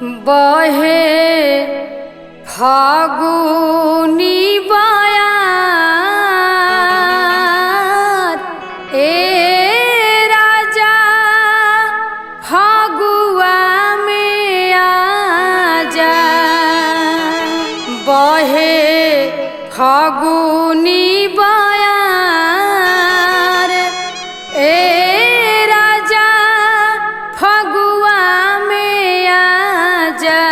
बहे फागुनी बयार ए राजा फागुआ में आजा। बहे फागुनी बयार ए राजा फगुआ में आजा।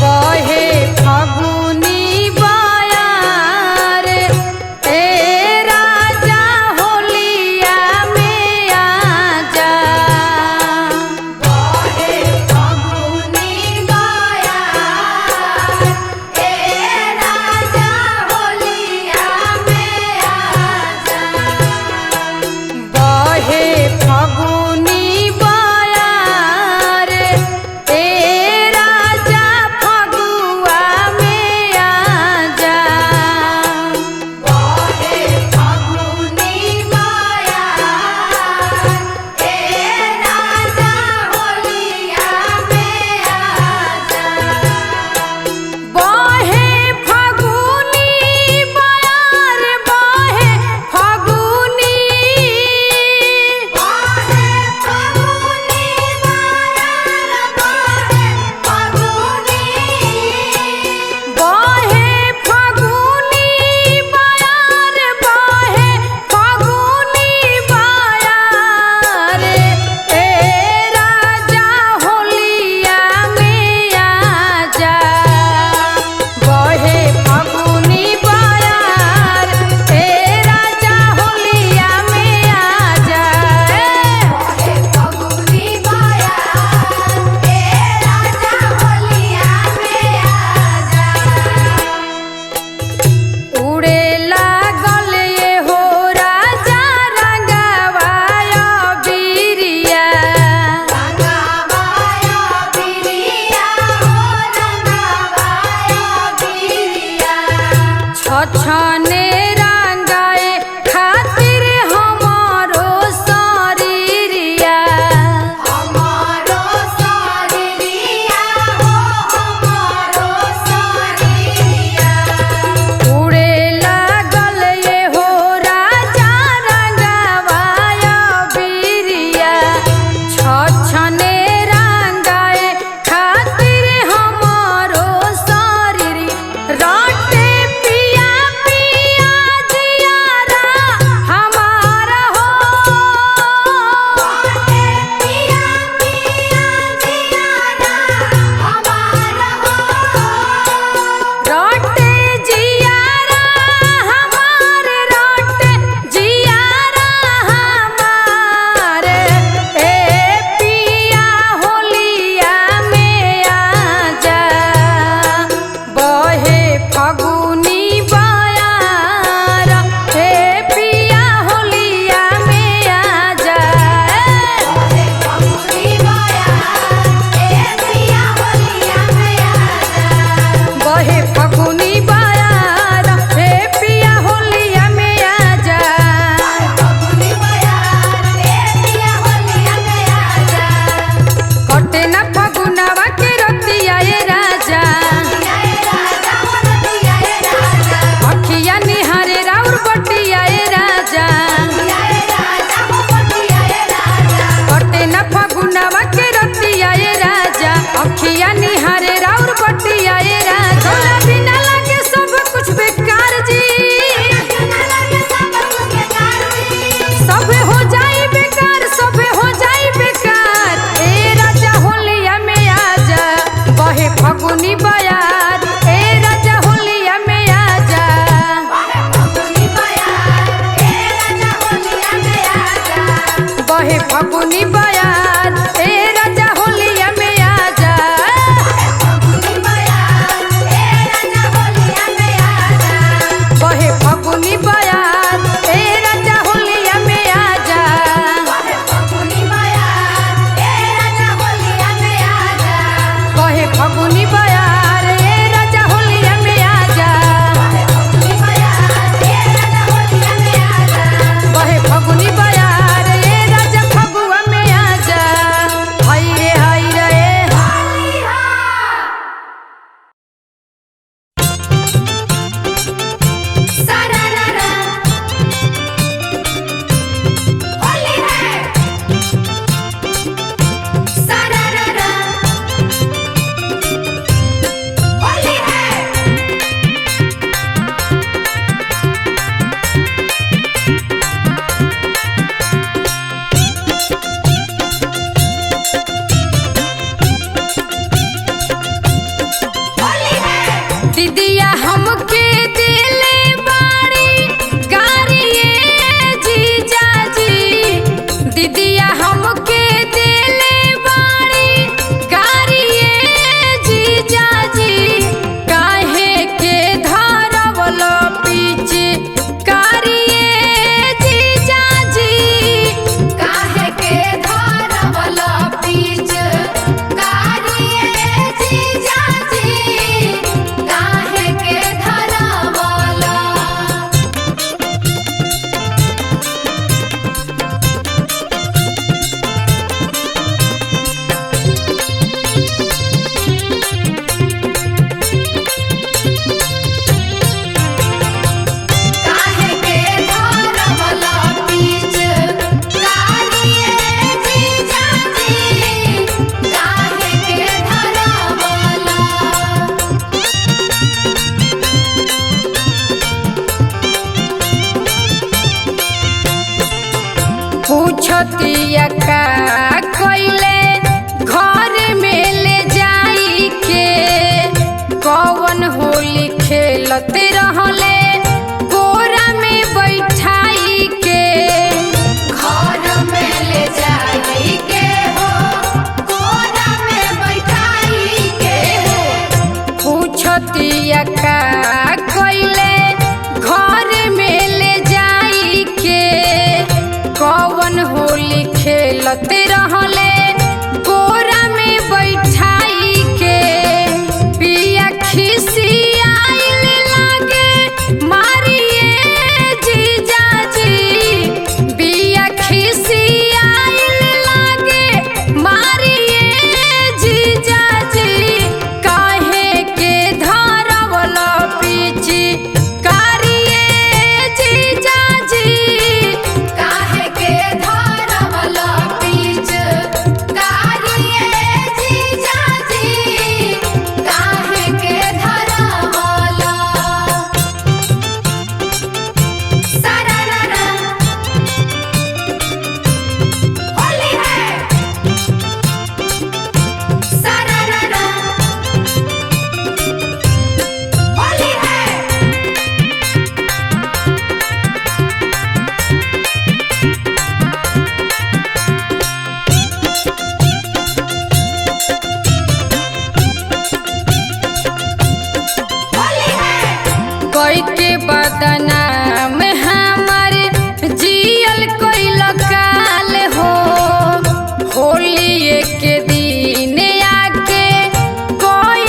बहे फागुनी बयार ए राजा होलिया में आजा। बहे फागुनी बयार ए राजा होलिया पूछतिया का कोइले घर में ले जाई के कौन होली खेलते रहले कोरा में बैठाई के घर में ले जाई के हो कोरा में बैठाई के पूछतिया का कोइले घर में ले जाई के कौन होली खेलते रहले कोरा में बैठाई के पिया खिसियाइल लागे मारिए जीजाजी पिया खिसियाइल लागे मारिए जीजाजी काहे के धरवल पीछी कारिए जीजाजी काहे के धरवल पीछ कारिए जीजाजी काहे के धरवल सरररा होली है सरररा होली है होली है कोई के बदनाम हमर जियल कोई लकाल हो होली के दिन आके कोई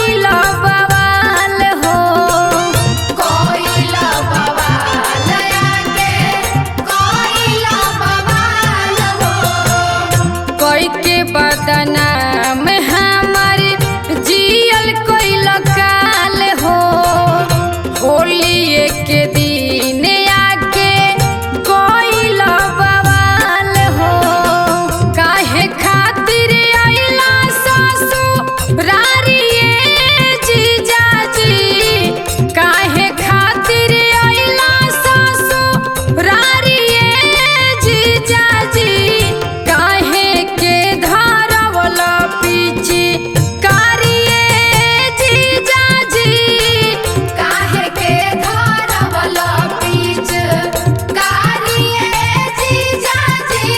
बवाल हो कोइला बवाल आके कोइला बवाल हो कोई के बदनाम हमर जियल कोई लकाल हो होली के दिन आके कोई बवाल हो काहे खातिर आइला ससुरारिए जीजाजी काहे खातिर आइला ससुरारिए जीजाजी काहे के धरवल पीछी कारिए जीजाजी काहे के धरवल पीछ कारिए जीजाजी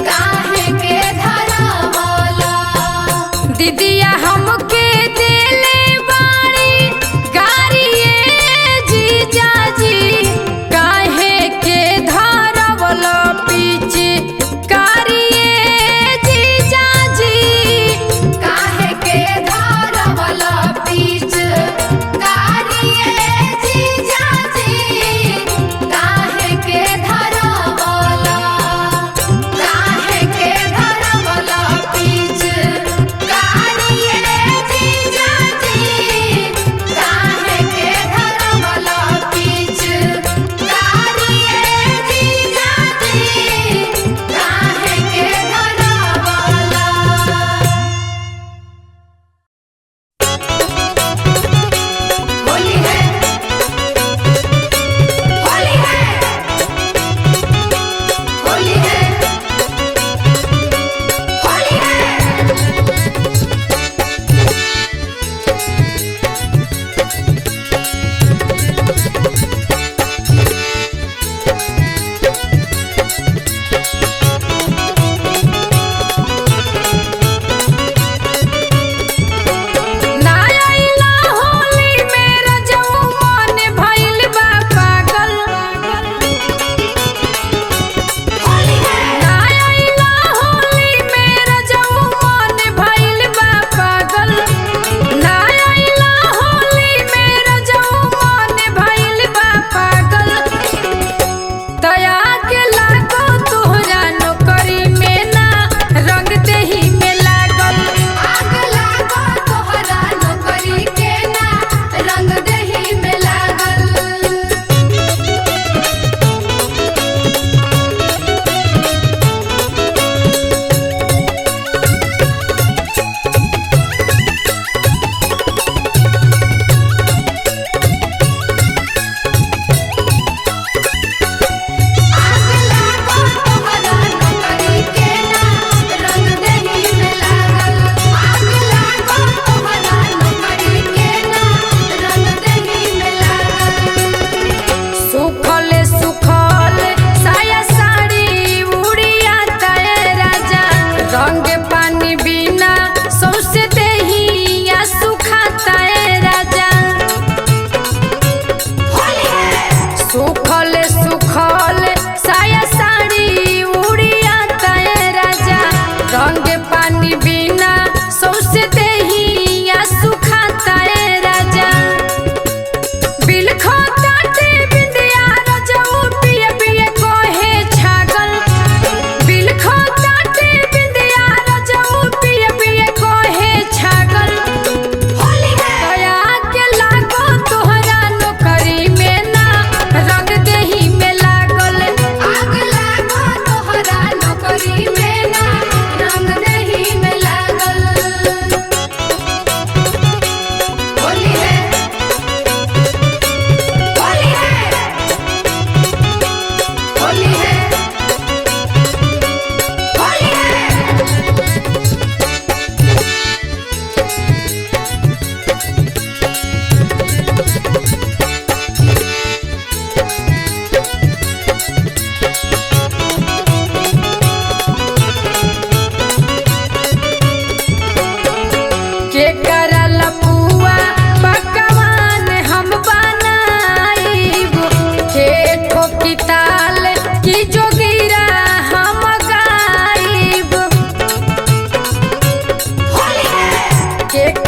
काहे के धरवल दीदिया हमके देले बाड़ी गारिए जीजाजी काहे के धरवल पीछे कारिए जीजाजी काहे के धरवल पीछ कारिए जीजाजी काहे के धरवल काहे के धरवल पीछ कारिए के